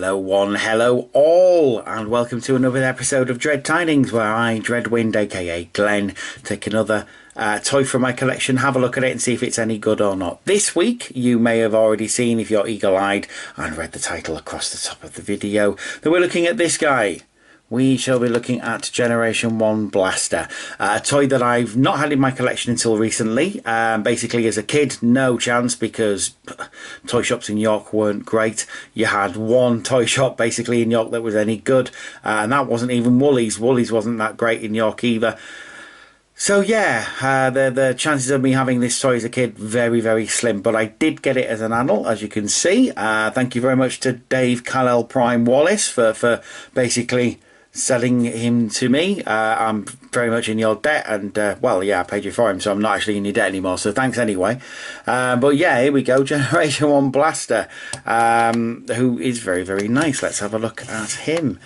Hello one, hello all, and welcome to another episode of Dread Tidings, where I, Dreadwind, aka Glenn, take another toy from my collection, have a look at it and see if it's any good or not. This week, you may have already seen, if you're eagle-eyed, and read the title across the top of the video, that we're looking at this guy. We shall be looking at Generation 1 Blaster, a toy that I've not had in my collection until recently. Basically, as a kid, no chance, because toy shops in York weren't great. You had one toy shop, basically, in York that was any good, and that wasn't even Woolies. Woolies wasn't that great in York either. So yeah, the chances of me having this toy as a kid, very, very slim. But I did get it as an adult, as you can see. Thank you very much to Dave Kal-El Prime Wallace for basically selling him to me. I'm very much in your debt, and well, yeah, I paid you for him, so I'm not actually in your debt anymore, so thanks anyway. But yeah, here we go, Generation 1 Blaster, who is very, very nice. Let's have a look at him.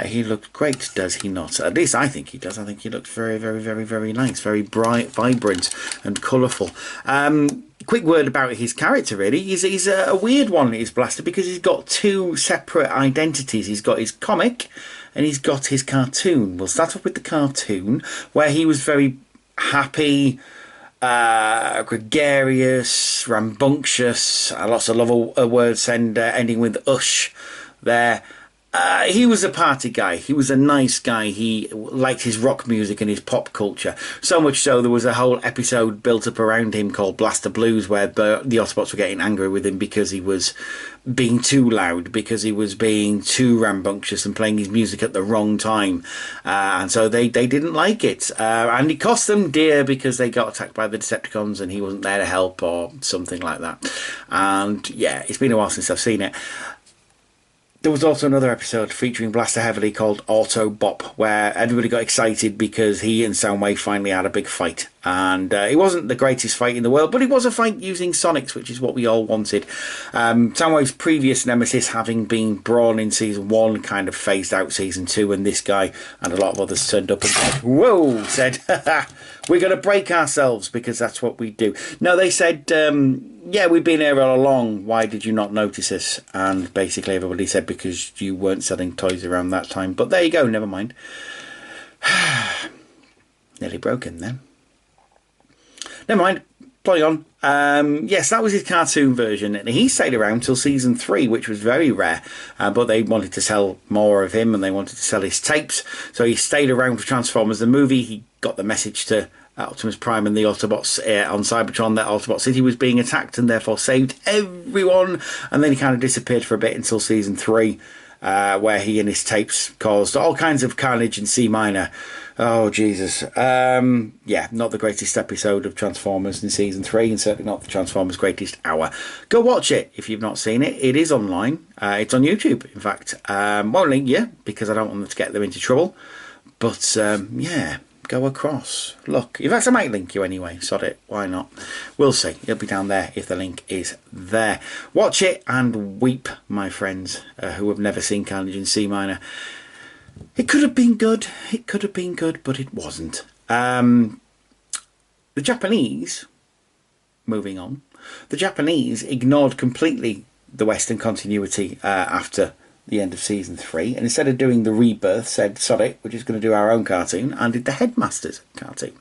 He looks great, does he not? At least I think he does. I think he looks very, very, very, very nice, very bright, vibrant and colourful. Quick word about his character, really. He's a weird one, his Blaster, because he's got two separate identities. He's got his comic and he's got his cartoon. We'll start off with the cartoon, where he was very happy, gregarious, rambunctious, lots of love words ending with ush there. He was a party guy. He was a nice guy. He liked his rock music and his pop culture. So much so there was a whole episode built up around him called Blaster Blues, where the Autobots were getting angry with him because he was being too loud, because he was being too rambunctious and playing his music at the wrong time. And so they didn't like it. And it cost them dear because they got attacked by the Decepticons and he wasn't there to help or something like that. And yeah, it's been a while since I've seen it. There was also another episode featuring Blaster heavily called Autobot, where everybody got excited because he and Soundwave finally had a big fight. And it wasn't the greatest fight in the world, but it was a fight using Sonics, which is what we all wanted. Soundwave's previous nemesis, having been Brawn in Season 1, kind of phased out Season 2, and this guy and a lot of others turned up and said, whoa, said, we're going to break ourselves, because that's what we do. No, they said, yeah, we've been here all along, why did you not notice us? And basically everybody said, because you weren't selling toys around that time. But there you go, never mind. Nearly broken then. Never mind, play on. Yes, that was his cartoon version, and he stayed around till Season 3, which was very rare, but they wanted to sell more of him and they wanted to sell his tapes, so he stayed around for Transformers the movie. He got the message to Optimus Prime and the Autobots on Cybertron that Autobot City was being attacked and therefore saved everyone, and then he kind of disappeared for a bit until Season 3, where he and his tapes caused all kinds of carnage in C minor. Oh, Jesus. Yeah, not the greatest episode of Transformers in Season 3, and certainly not the Transformers Greatest Hour. Go watch it if you've not seen it. It is online. It's on YouTube, in fact. Won't link you, because I don't want them to get them into trouble. But, yeah, go across. Look, in fact, I might link you anyway. Sod it. Why not? We'll see. It'll be down there if the link is there. Watch it and weep, my friends, who have never seen carnage in C minor. It could have been good. It could have been good, but it wasn't. The Japanese, moving on, the Japanese ignored completely the Western continuity after the end of Season 3, and instead of doing the rebirth, said, sod it, we're just going to do our own cartoon, and did the Headmaster's cartoon.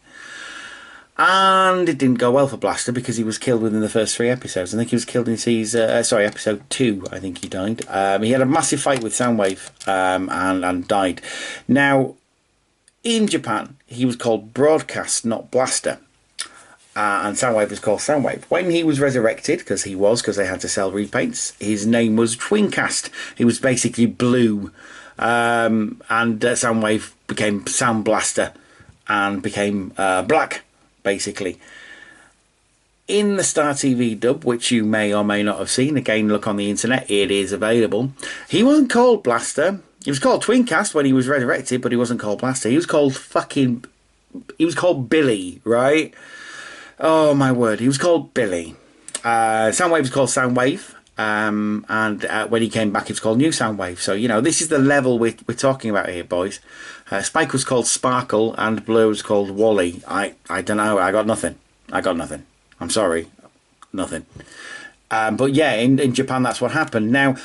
And it didn't go well for Blaster because he was killed within the first 3 episodes. I think he was killed in episode 2, I think he died. He had a massive fight with Soundwave and died. Now, in Japan, he was called Broadcast, not Blaster. And Soundwave was called Soundwave. When he was resurrected, because they had to sell repaints, his name was Twincast. He was basically blue. And Soundwave became Sound Blaster and became black, basically. In the Star TV dub, which you may or may not have seen, again, look on the internet, it is available. He wasn't called Blaster. He was called Twincast when he was resurrected, but he wasn't called Blaster. He was called Billy, right? Oh, my word. He was called Billy. Soundwave was called Soundwave. And when he came back, he was called New Soundwave. So, you know, this is the level we're talking about here, boys. Spike was called Sparkle and Blue was called Wally. I don't know. I got nothing. I'm sorry. Nothing. But yeah, in Japan, that's what happened. Now,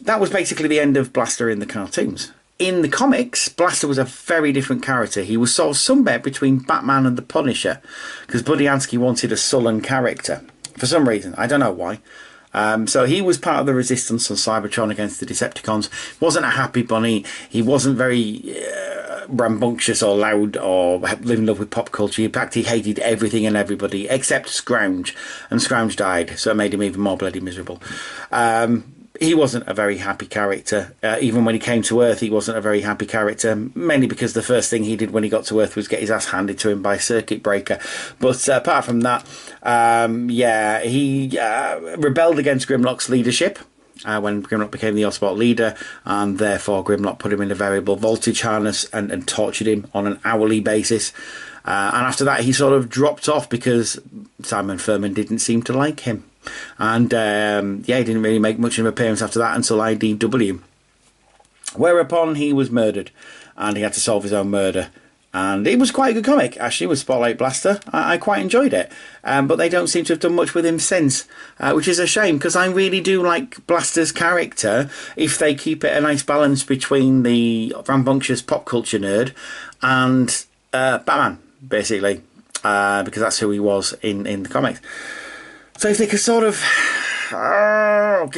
that was basically the end of Blaster in the cartoons. In the comics, Blaster was a very different character. He was sort of somewhere between Batman and the Punisher, because Budiansky wanted a sullen character for some reason. I don't know why. So he was part of the resistance on Cybertron against the Decepticons. Wasn't a happy bunny. He wasn't very rambunctious or loud or living in love with pop culture. In fact, he hated everything and everybody except Scrounge, and Scrounge died, so it made him even more bloody miserable. He wasn't a very happy character. Even when he came to Earth, he wasn't a very happy character, mainly because the first thing he did when he got to Earth was get his ass handed to him by Circuit Breaker. But apart from that, yeah, he rebelled against Grimlock's leadership when Grimlock became the Autobot leader, and therefore Grimlock put him in a variable voltage harness and tortured him on an hourly basis. And after that, he sort of dropped off because Simon Furman didn't seem to like him. And yeah, he didn't really make much of an appearance after that until IDW, whereupon he was murdered and he had to solve his own murder. And it was quite a good comic, actually, with Spotlight Blaster. I quite enjoyed it, but they don't seem to have done much with him since, which is a shame, because I really do like Blaster's character if they keep it a nice balance between the rambunctious pop culture nerd and Batman, basically, because that's who he was in the comics. So if they could sort of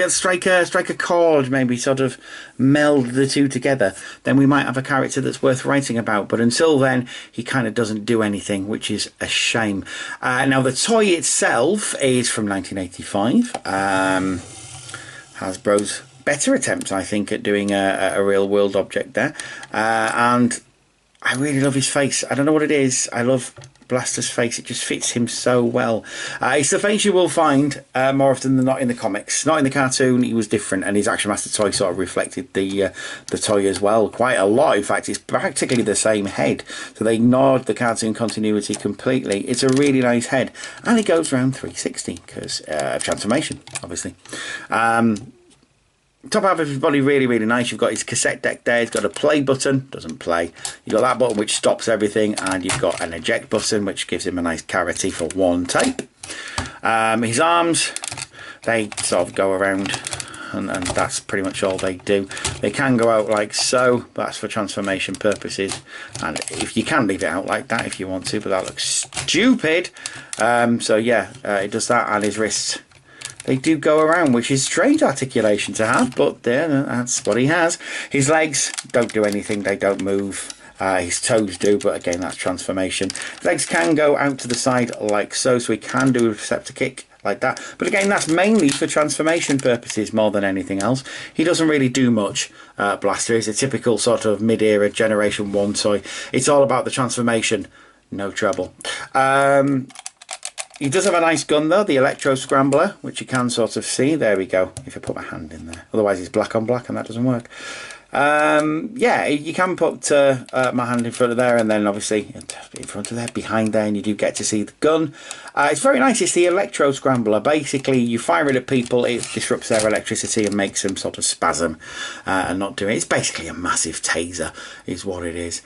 strike a chord, maybe sort of meld the two together, then we might have a character that's worth writing about. But until then, he kind of doesn't do anything, which is a shame. Now, the toy itself is from 1985. Hasbro's better attempt, I think, at doing a real-world object there. And I really love his face. I don't know what it is. I love Blaster's face. It just fits him so well. It's the face you will find more often than not in the comics. Not in the cartoon. He was different, and his Action Master toy sort of reflected the toy as well quite a lot. In fact, it's practically the same head, so they ignored the cartoon continuity completely. It's a really nice head, and it goes around 360 because of transformation, obviously. Top half of his body really, really nice. You've got his cassette deck there. He's got a play button, doesn't play. You've got that button which stops everything, and you've got an eject button which gives him a nice cavity for one tape. His arms, they sort of go around, and that's pretty much all they do. They can go out like so, but that's for transformation purposes, and if you can leave it out like that if you want to, but that looks stupid. So yeah, it does that, and his wrists, they do go around, which is strange articulation to have, but there, that's what he has. His legs don't do anything, they don't move. His toes do, but again, that's transformation. His legs can go out to the side like so, so he can do a Receptor kick like that. But again, that's mainly for transformation purposes more than anything else. He doesn't really do much. Blaster is a typical sort of mid-era Generation 1 toy. It's all about the transformation, no trouble. He does have a nice gun though, the Electro Scrambler, which you can sort of see. There we go, if I put my hand in there. Otherwise it's black on black and that doesn't work. Yeah, you can put my hand in front of there, and then obviously in front of there, behind there, and you do get to see the gun. It's very nice. It's the Electro Scrambler. Basically, you fire it at people, it disrupts their electricity and makes them sort of spasm and not do it. It's basically a massive taser is what it is,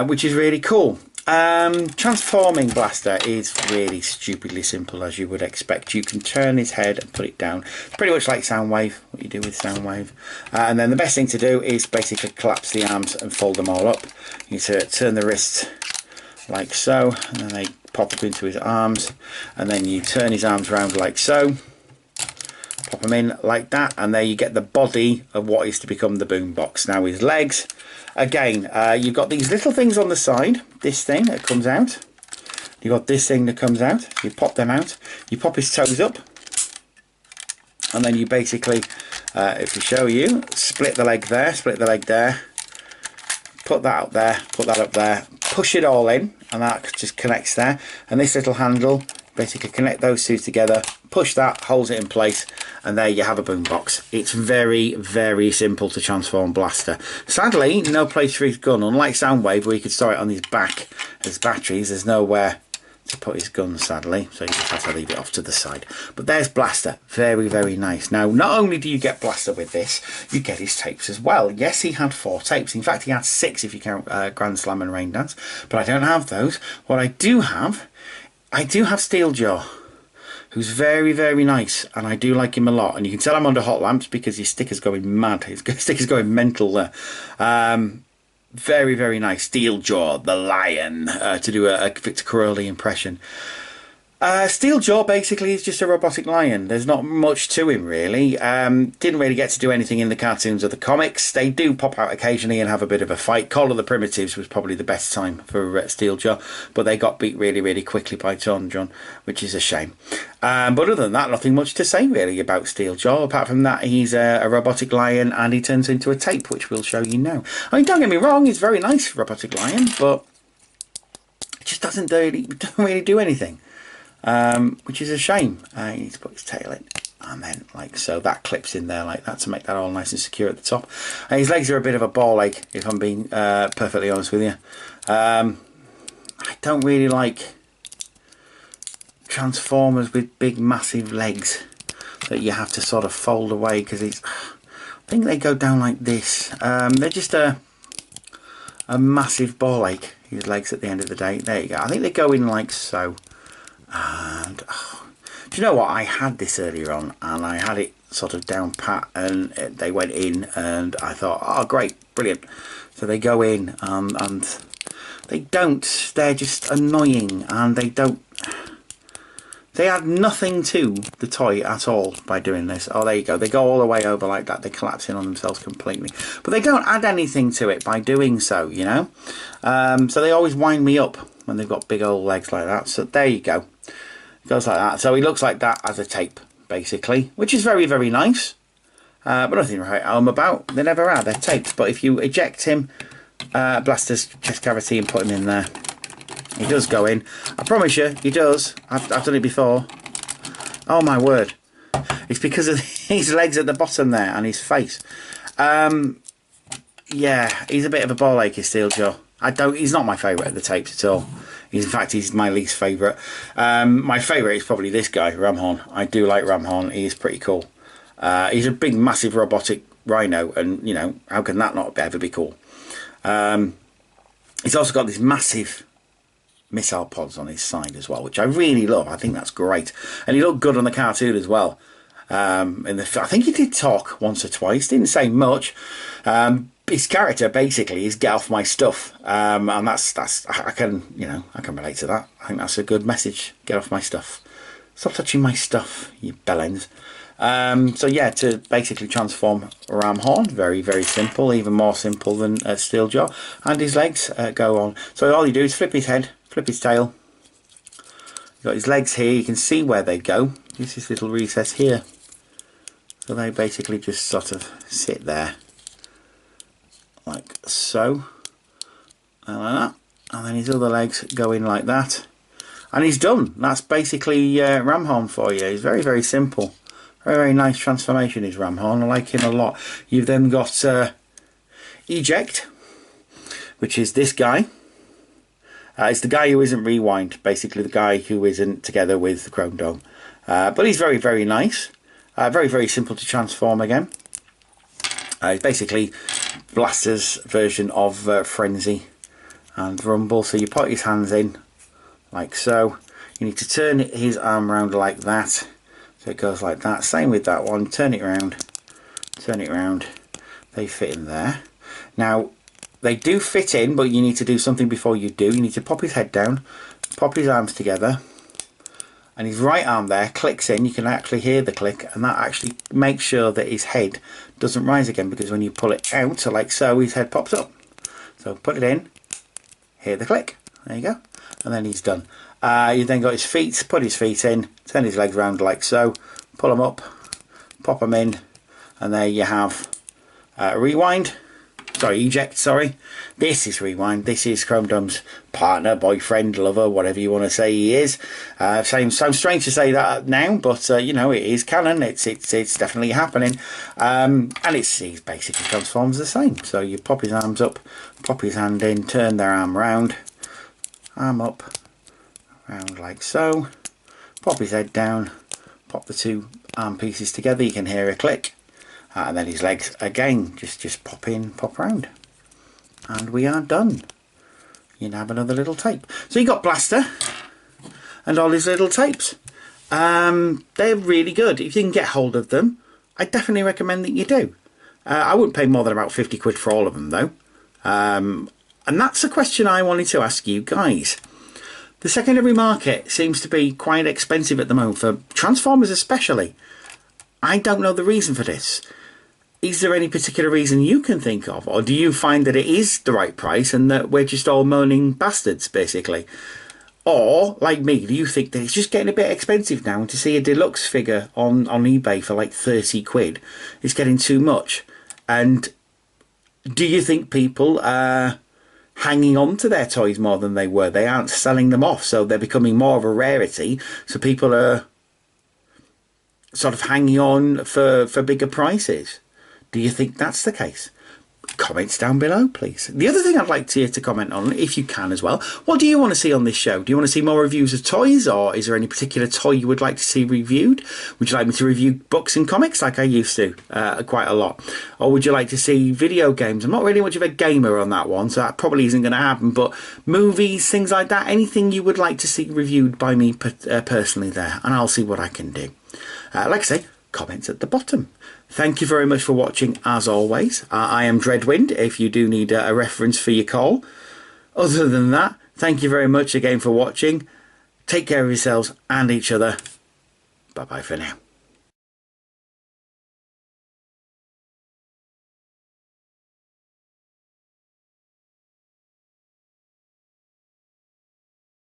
which is really cool. Transforming Blaster is really stupidly simple, as you would expect. You can turn his head and put it down. It's pretty much like Soundwave, what you do with Soundwave. And then the best thing to do is basically collapse the arms and fold them all up. You turn the wrists like so, and then they pop up into his arms, and then you turn his arms around like so, pop them in like that, and there you get the body of what is to become the boombox. Now his legs, again, you've got these little things on the side, this thing that comes out, you've got this thing that comes out, you pop them out, you pop his toes up, and then you basically, if we show you, split the leg there, put that up there, put that up there, push it all in, and that just connects there, and this little handle, basically connect those two together, push that, holds it in place, and there you have a boombox. It's very, very simple to transform Blaster. Sadly, no place for his gun. Unlike Soundwave, where you could store it on his back as batteries, there's nowhere to put his gun, sadly, so you just have to leave it off to the side. But there's Blaster. Very, very nice. Now, not only do you get Blaster with this, you get his tapes as well. Yes, he had 4 tapes. In fact, he had 6 if you count Grand Slam and Rain Dance, but I don't have those. What I do have Steeljaw. who's very, very nice, and I do like him a lot. And you can tell I'm under hot lamps because his sticker's going mad. His sticker's going mental there. Very, very nice. Steeljaw, the lion, to do a Victor Corelli impression. Steeljaw basically is just a robotic lion. There's not much to him really. Didn't really get to do anything in the cartoons or the comics. They do pop out occasionally and have a bit of a fight. Call of the Primitives was probably the best time for Steeljaw, but they got beat really, really quickly by John, which is a shame. But other than that, nothing much to say really about Steeljaw. Apart from that, he's a robotic lion and he turns into a tape, which we'll show you now. I mean, don't get me wrong, he's a very nice robotic lion, but it just doesn't really do anything. Which is a shame. You need to put his tail in, and then like so that clips in there like that to make that all nice and secure at the top. And his legs are a bit of a ball leg, if I'm being perfectly honest with you. I don't really like Transformers with big massive legs that you have to sort of fold away, because I think they go down like this. They're just a massive ball leg, his legs, at the end of the day. There you go. I think they go in like so. And do you know what, I had this earlier on and I had it sort of down pat, and they went in and I thought, oh great, brilliant. So they go in and they're just annoying, and they add nothing to the toy at all by doing this. Oh, there you go, they go all the way over like that, they collapse in on themselves completely, but they don't add anything to it by doing so, you know. So they always wind me up when they've got big old legs like that. So there you go, it goes like that. So he looks like that as a tape basically, which is very, very nice, but nothing right home about. They never are, they're tapes. But if you eject him, blast his chest cavity and put him in there, he does go in. I promise you, he does. I've done it before. Oh my word, it's because of his legs at the bottom there and his face. Yeah, he's a bit of a ball ache, his Steeljaw. He's not my favourite of the tapes at all. In fact, he's my least favourite. My favourite is probably this guy, Ramhorn. I do like Ramhorn. He's pretty cool. He's a big, massive robotic rhino, and you know, how can that not ever be cool? He's also got these massive missile pods on his side as well, which I really love. I think that's great, and he looked good on the cartoon as well. I think he did talk once or twice. Didn't say much. His character basically is "get off my stuff," and that's I can relate to that. I think that's a good message. Get off my stuff. Stop touching my stuff, you bellends. So yeah, to basically transform Ramhorn, very, very simple, even more simple than Steeljaw. And his legs go on. So all you do is flip his head, flip his tail. You've got his legs here. You can see where they go. There's this little recess here. So they basically just sort of sit there, like so, and like that. And then his other legs go in like that. And he's done. That's basically Ramhorn for you. He's very, very simple. Very, very nice transformation is Ramhorn. I like him a lot. You've then got Eject, which is this guy. It's the guy who isn't Rewind. Basically the guy who isn't together with the Chrome Dome. But he's very, very nice. Very, very simple to transform again. It's basically Blaster's version of Frenzy and Rumble. So you put his hands in like so. You need to turn his arm around like that. So it goes like that. Same with that one. Turn it around. Turn it around. They fit in there. Now, they do fit in, but you need to do something before you do. You need to pop his head down, pop his arms together, and his right arm there clicks in. You can actually hear the click, and that actually makes sure that his head doesn't rise again, because when you pull it out, so like so, his head pops up. So put it in, hear the click. There you go. And then he's done. You then got his feet, put his feet in, turn his legs around like so, pull them up, pop them in, and there you have Rewind. Sorry, Eject, sorry. This is Rewind. This is Chrome Dome's partner, boyfriend, lover, whatever you want to say he is. Sounds strange to say that now, but you know, it is canon. It's definitely happening. And he basically transforms the same. So you pop his arms up, pop his hand in, turn their arm round, arm up, round like so, pop his head down, pop the two arm pieces together. You can hear a click. And then his legs again just pop in, pop round, and we are done. You can have another little tape. So you got Blaster and all his little tapes. They're really good. If you can get hold of them, I definitely recommend that you do. I wouldn't pay more than about 50 quid for all of them, though. And that's a question I wanted to ask you guys. The secondary market seems to be quite expensive at the moment, for Transformers especially. I don't know the reason for this. Is there any particular reason you can think of? Or do you find that it is the right price and that we're just all moaning bastards, basically? Or, like me, do you think that it's just getting a bit expensive now, and to see a deluxe figure on eBay for like 30 quid is getting too much? And do you think people are hanging on to their toys more than they were? They aren't selling them off, so they're becoming more of a rarity, so people are sort of hanging on for bigger prices. Do you think that's the case? Comments down below, please. The other thing I'd like you to comment on, if you can as well, what do you want to see on this show? Do you want to see more reviews of toys, or is there any particular toy you would like to see reviewed? Would you like me to review books and comics like I used to quite a lot? Or would you like to see video games? I'm not really much of a gamer on that one, so that probably isn't going to happen, but movies, things like that, anything you would like to see reviewed by me personally there, and I'll see what I can do. Like I say, comments at the bottom. Thank you very much for watching, as always. I am Dreadwind, if you do need a reference for your call. Other than that, thank you very much again for watching. Take care of yourselves and each other. Bye-bye for now.